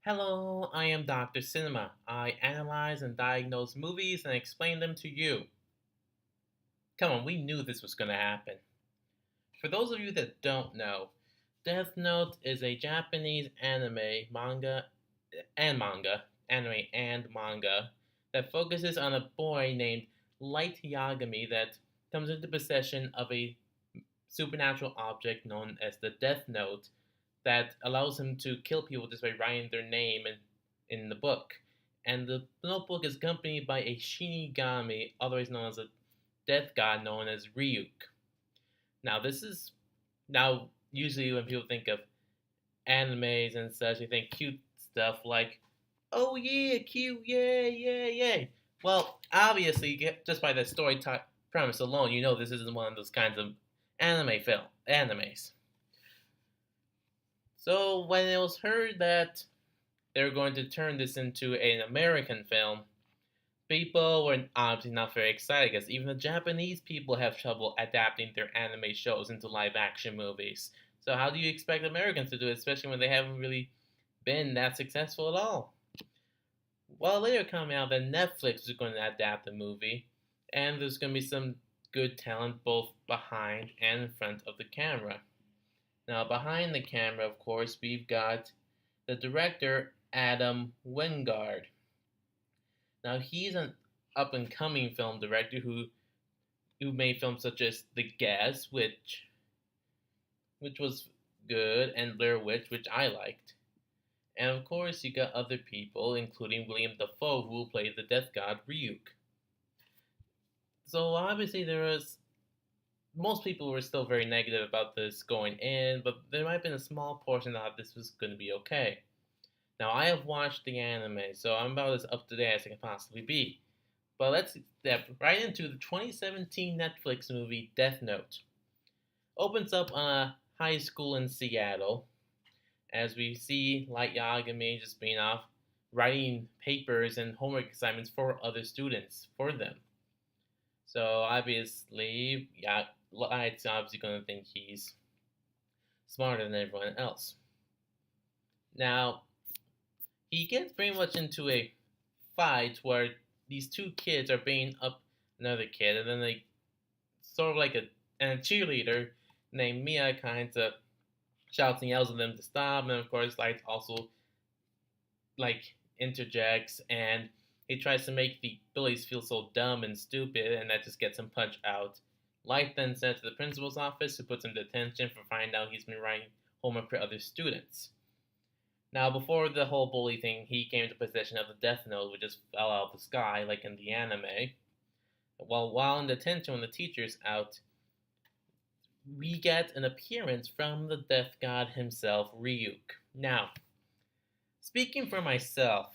Hello, I am Dr. Cinema. I analyze and diagnose movies and explain them to you. Come on, we knew this was going to happen. For those of you that don't know, Death Note is a Japanese anime and manga that focuses on a boy named Light Yagami that comes into possession of a supernatural object known as the Death Note that allows him to kill people just by writing their name in the book. And the notebook is accompanied by a Shinigami, otherwise known as a death god known as Ryuk. Now, usually when people think of animes and such, they think cute stuff like, oh yeah, cute, yeah, yeah, yeah. Well, obviously, just by the premise alone, you know this isn't one of those kinds of animes. So when it was heard that they were going to turn this into an American film, people were obviously not very excited because even the Japanese people have trouble adapting their anime shows into live action movies. So how do you expect Americans to do it, especially when they haven't really been that successful at all? Well, later coming out that Netflix is going to adapt the movie, and there's going to be some good talent both behind and in front of the camera. Now, behind the camera, of course, we've got the director, Adam Wingard. Now, he's an up and coming film director who made films such as The Guest, which was good, and Blair Witch, which I liked. And of course, you got other people, including William Dafoe, who played the Death God Ryuk. So obviously, there was most people were still very negative about this going in, but there might have been a small portion that thought this was going to be okay. Now, I have watched the anime, so I'm about as up to date as I can possibly be. But let's step right into the 2017 Netflix movie Death Note. Opens up on a high school in Seattle, as we see Light Yagami just being off writing papers and homework assignments for other students for them. So obviously, yeah, Light's obviously going to think he's smarter than everyone else. Now, he gets pretty much into a fight where these two kids are beating up another kid, and then they sort of like a cheerleader named Mia kind of shouts and yells at them to stop, and of course Light also like interjects and he tries to make the bullies feel so dumb and stupid, and that just gets him punched out. Light then sent to the principal's office, who puts him to detention for finding out he's been writing homework for other students. Now, before the whole bully thing, he came into possession of the Death Note, which just fell out of the sky, like in the anime. While in detention, when the teacher's out, we get an appearance from the Death God himself, Ryuk. Now, speaking for myself,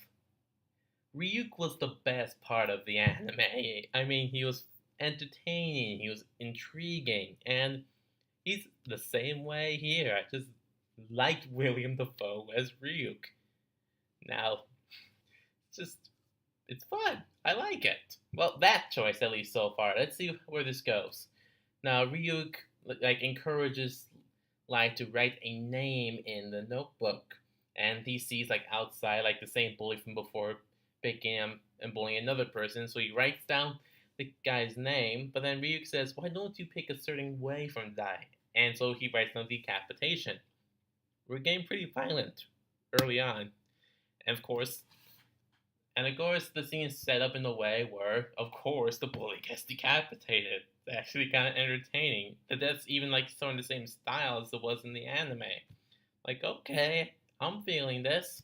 Ryuk was the best part of the anime. I mean, he was entertaining, he was intriguing, and he's the same way here. I just liked William Dafoe as Ryuk. Now, just it's fun. I like it. Well, that choice at least so far. Let's see where this goes. Now, Ryuk like encourages Light to write a name in the notebook, and he sees like outside like the same bully from before picking him and bullying another person. So he writes down the guy's name, but then Ryuk says, "Why don't you pick a certain way from that?" And so he writes down decapitation. We're getting pretty violent early on, and of course, the scene is set up in a way where, of course, the bully gets decapitated. It's actually kind of entertaining. The death's even like sort of the same style as it was in the anime. Like, okay, I'm feeling this.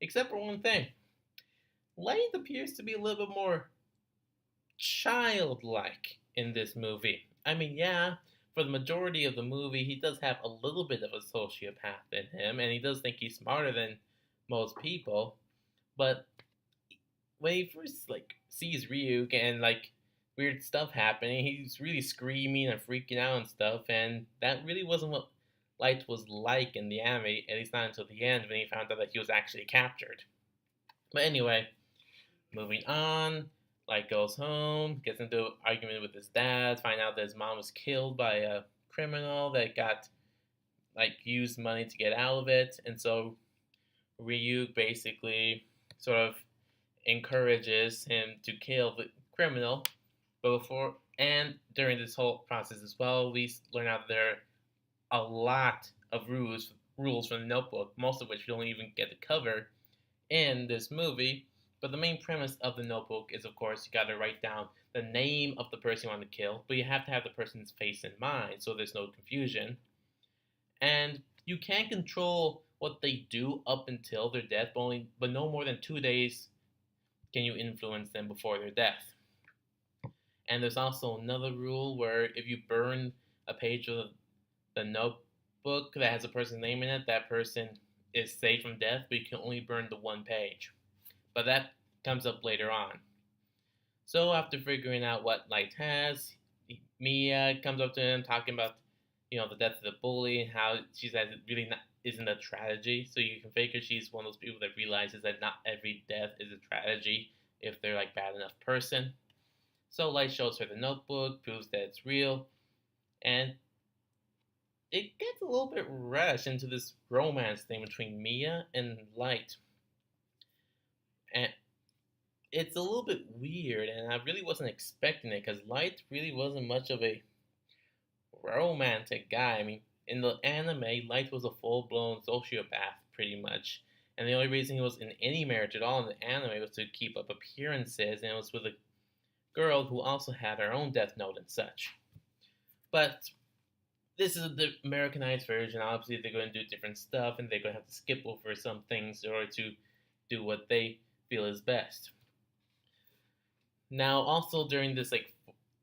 Except for one thing. Light appears to be a little bit more childlike in this movie. I mean, yeah, for the majority of the movie, he does have a little bit of a sociopath in him, and he does think he's smarter than most people. But when he first like sees Ryuk and like weird stuff happening, he's really screaming and freaking out and stuff, and that really wasn't what Light was like in the anime, at least not until the end when he found out that he was actually captured. But anyway, moving on, Light goes home, gets into an argument with his dad, find out that his mom was killed by a criminal that got like used money to get out of it, and so Ryuk basically sort of encourages him to kill the criminal, but before and during this whole process as well, we learn out there are a lot of rules from the Notebook, most of which we don't even get to cover in this movie. But the main premise of the Notebook is, of course, you got to write down the name of the person you want to kill, but you have to have the person's face in mind so there's no confusion. And you can control what they do up until their death, but no more than 2 days can you influence them before their death. And there's also another rule where if you burn a page of the notebook that has a person's name in it, that person is saved from death, but you can only burn the one page. But that comes up later on. So after figuring out what Light has, Mia comes up to him talking about, the death of the bully and how she says it really isn't a tragedy. So you can figure she's one of those people that realizes that not every death is a tragedy if they're like bad enough person. So Light shows her the notebook, proves that it's real, and it gets a little bit rushed into this romance thing between Mia and Light. And it's a little bit weird, and I really wasn't expecting it because Light really wasn't much of a romantic guy. I mean, in the anime, Light was a full blown sociopath, pretty much. And the only reason he was in any marriage at all in the anime was to keep up appearances, and it was with a girl who also had her own death note and such. But this is the Americanized version. Obviously, they're going to do different stuff, and they're going to have to skip over some things in order to do what they feel is best. Now, also during this like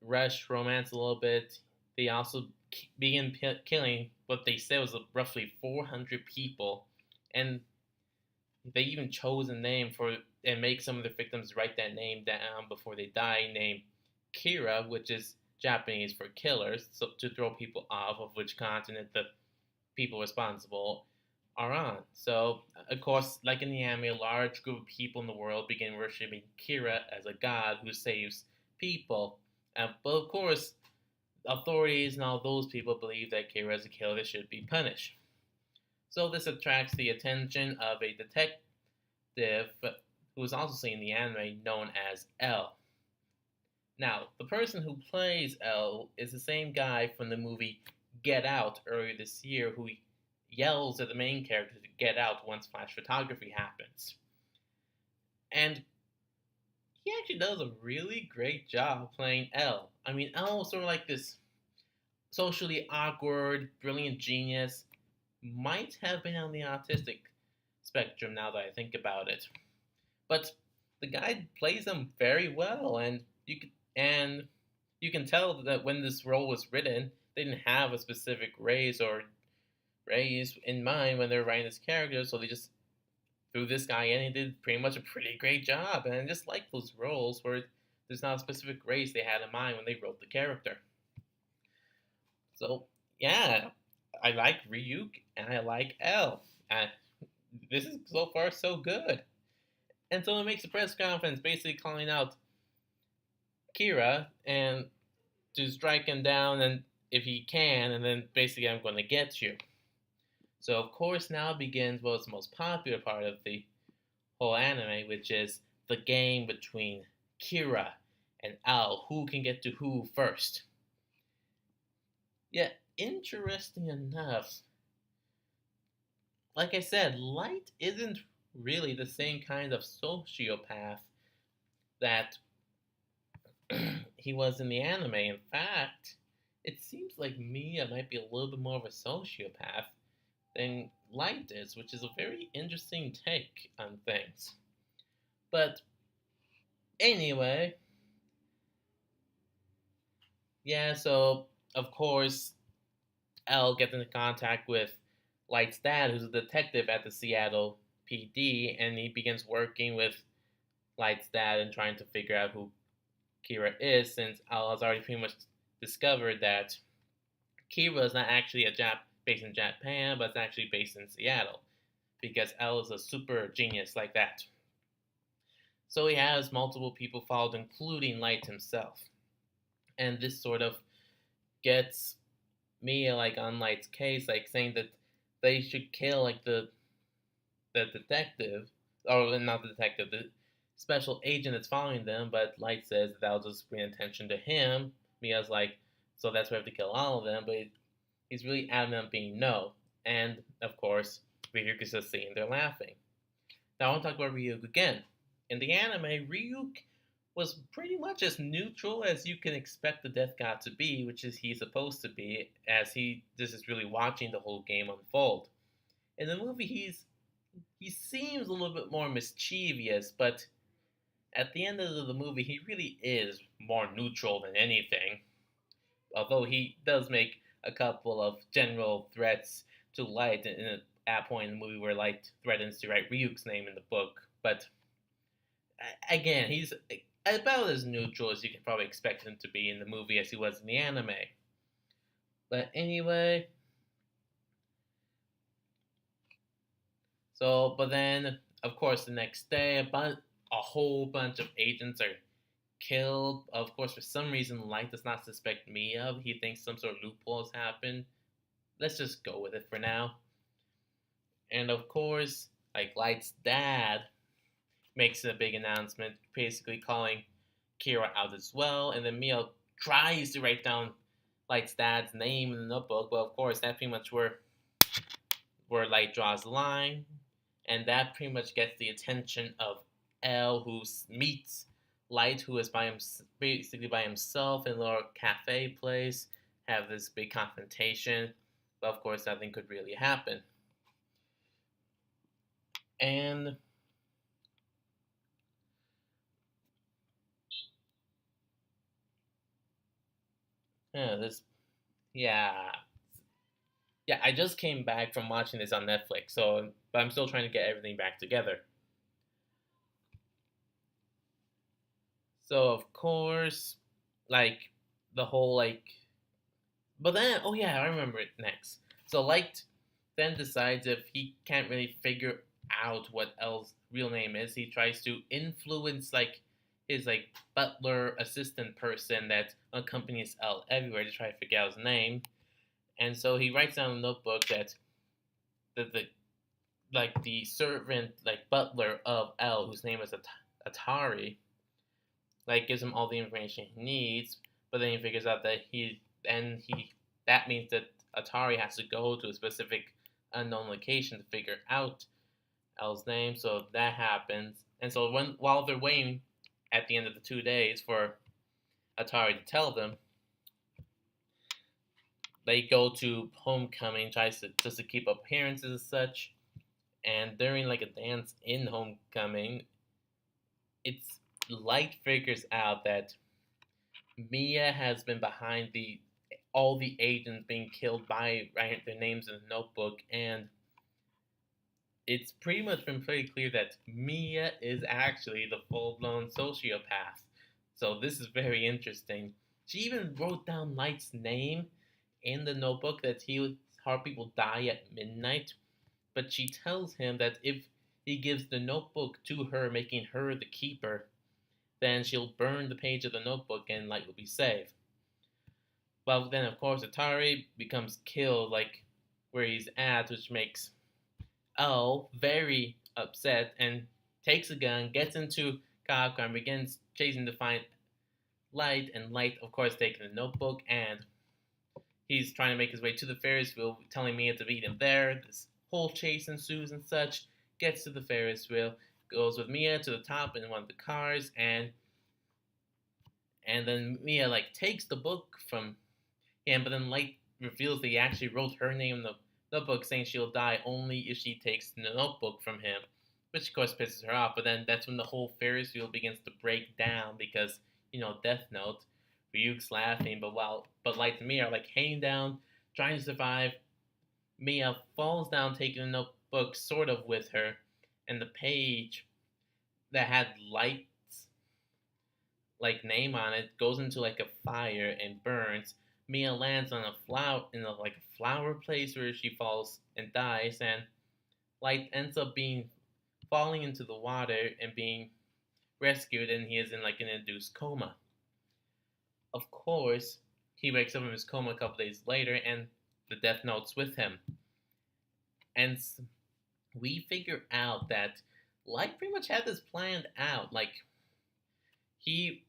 rush romance a little bit, they also begin killing what they said was roughly 400 people, and they even chose a name for and make some of the victims write that name down before they die, named Kira, which is Japanese for killers, so to throw people off of which continent the people responsible are on. So, of course, like in the anime, a large group of people in the world begin worshipping Kira as a god who saves people. But of course, authorities and all those people believe that Kira is a killer that should be punished. So this attracts the attention of a detective who is also seen in the anime known as L. Now, the person who plays L is the same guy from the movie Get Out earlier this year who yells at the main character to get out once flash photography happens. And he actually does a really great job playing L. I mean, L is sort of like this socially awkward, brilliant genius. Might have been on the autistic spectrum now that I think about it. But the guy plays them very well, and you can tell that when this role was written, they didn't have a specific race in mind when they were writing this character, so they just threw this guy in and did pretty much a pretty great job. And I just like those roles where there's not a specific race they had in mind when they wrote the character. So yeah, I like Ryuk and I like L. And this is so far so good. And so it makes a press conference basically calling out Kira and to strike him down and if he can, and then basically I'm going to get you. So of course now begins what's the most popular part of the whole anime, which is the game between Kira and L. Who can get to who first? Yeah, interesting enough, like I said, Light isn't really the same kind of sociopath that he was in the anime. In fact, it seems like Mia might be a little bit more of a sociopath than Light is, which is a very interesting take on things. But anyway, yeah, so of course, L gets into contact with Light's dad, who's a detective at the Seattle PD, and he begins working with Light's dad and trying to figure out who Kira is, since Al has already pretty much discovered that Kira is not actually based in Japan, but it's actually based in Seattle, because L is a super genius like that. So he has multiple people followed, including Light himself. And this sort of gets me like on Light's case, like saying that they should kill like the the detective, or not the detective, the special agent that's following them, but Light says that that'll just bring attention to him. Mia's like, so that's why we have to kill all of them, but he's really adamant on being no. And, of course, Ryuk is just sitting there laughing. Now I want to talk about Ryuk again. In the anime, Ryuk was pretty much as neutral as you can expect the Death God to be, which is he's supposed to be, as he just is really watching the whole game unfold. In the movie, he seems a little bit more mischievous, but at the end of the movie, he really is more neutral than anything. Although he does make a couple of general threats to Light at a point in the movie where Light threatens to write Ryuk's name in the book. But again, he's about as neutral as you can probably expect him to be in the movie as he was in the anime. But anyway, but then, of course, the next day, a whole bunch of agents are killed. Of course, for some reason, Light does not suspect Mia. He thinks some sort of loophole has happened. Let's just go with it for now. And of course, like Light's dad makes a big announcement, basically calling Kira out as well. And then Mia tries to write down Light's dad's name in the notebook, but of course, that's pretty much where Light draws the line, and that pretty much gets the attention of L, who meets Light, who is basically by himself in a little cafe place, have this big confrontation, but of course nothing could really happen. And yeah, yeah, I just came back from watching this on Netflix, but I'm still trying to get everything back together. So of course, like the whole but then oh yeah, I remember it next. So Light then decides if he can't really figure out what L's real name is, he tries to influence his butler assistant person that accompanies L everywhere to try to figure out his name. And so he writes down in a notebook that the servant butler of L, whose name is Atari, gives him all the information he needs, but then he figures out that that means that Atari has to go to a specific unknown location to figure out L's name. So that happens, and so while they're waiting at the end of the 2 days for Atari to tell them, they go to homecoming, tries to just to keep appearances and such. And during a dance in homecoming, it's Light figures out that Mia has been behind all the agents being killed by writing their names in the notebook, and it's pretty much been pretty clear that Mia is actually the full-blown sociopath. So this is very interesting. She even wrote down Light's name in the notebook that her people die at midnight, but she tells him that if he gives the notebook to her, making her the keeper, then she'll burn the page of the notebook and Light will be saved. But then, of course, Atari becomes killed, where he's at, which makes L very upset and takes a gun, gets into cop car, and begins chasing to find Light. And Light, of course, taking the notebook, and he's trying to make his way to the Ferris wheel, telling Mia to meet him there. This whole chase ensues and such. Gets to the Ferris wheel, goes with Mia to the top in one of the cars, and then Mia takes the book from him, but then Light reveals that he actually wrote her name in the notebook, saying she'll die only if she takes the notebook from him, which of course pisses her off. But then that's when the whole Ferris wheel begins to break down because Death Note. Ryuk's laughing, but Light and Mia are hanging down, trying to survive. Mia falls down, taking the notebook sort of with her, and the page that had Light's name on it goes into a fire and burns. Mia lands on a flower place where she falls and dies, and Light ends up falling into the water and being rescued, and he is in an induced coma. Of course, he wakes up from his coma a couple days later, and the Death Note's with him. And we figure out that Light pretty much had this planned out. He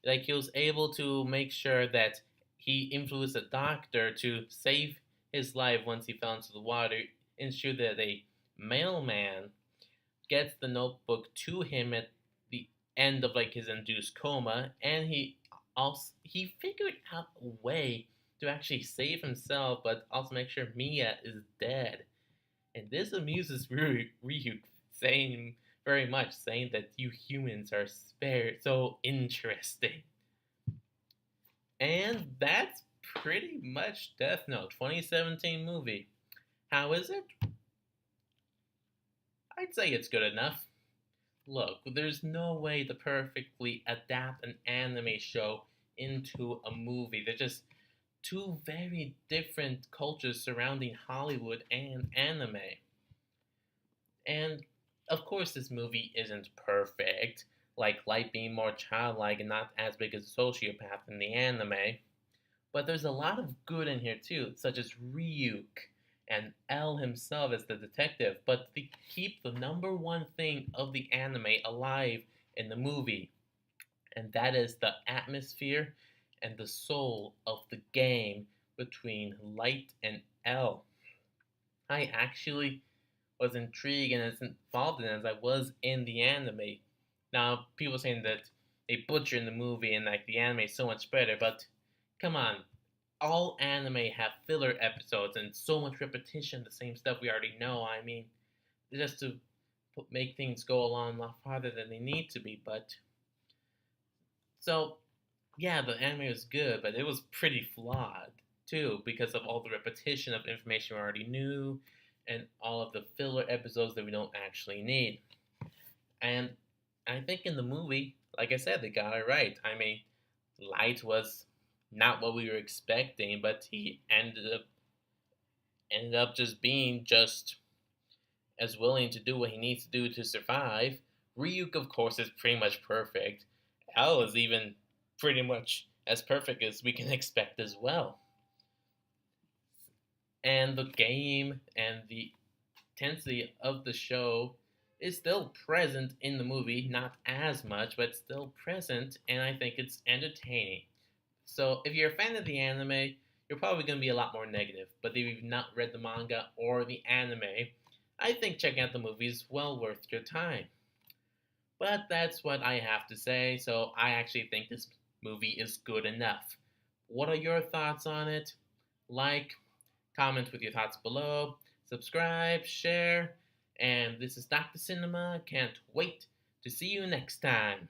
he was able to make sure that he influenced a doctor to save his life once he fell into the water, ensure that a mailman gets the notebook to him at the end of his induced coma, and he figured out a way to actually save himself, but also make sure Mia is dead. And this amuses Ryu, saying very much, saying that you humans are so interesting. And that's pretty much Death Note 2017 movie. How is it? I'd say it's good enough. Look, there's no way to perfectly adapt an anime show into a movie. They're just two very different cultures surrounding Hollywood and anime. And of course, this movie isn't perfect, like Light being more childlike and not as big as a sociopath in the anime. But there's a lot of good in here too, such as Ryuk and L himself as the detective. But they keep the number one thing of the anime alive in the movie, and that is the atmosphere and the soul of the game between Light and L. I actually was intrigued and as involved in it as I was in the anime. Now, people saying that they butcher in the movie and the anime is so much better, but come on, all anime have filler episodes and so much repetition, the same stuff we already know. I mean, just to make things go along a lot farther than they need to be. But so yeah, the anime was good, but it was pretty flawed too because of all the repetition of information we already knew and all of the filler episodes that we don't actually need. And I think in the movie, like I said, they got it right. I mean, Light was not what we were expecting, but he ended up just being just as willing to do what he needs to do to survive. Ryuk, of course, is pretty much perfect. L is even pretty much as perfect as we can expect as well. And the game and the intensity of the show is still present in the movie, not as much, but still present, and I think it's entertaining. So if you're a fan of the anime, you're probably going to be a lot more negative. But if you've not read the manga or the anime, I think checking out the movie is well worth your time. But that's what I have to say, so I actually think this movie is good enough. What are your thoughts on it? Like, comment with your thoughts below, subscribe, share, and this is Dr. Cinema. Can't wait to see you next time.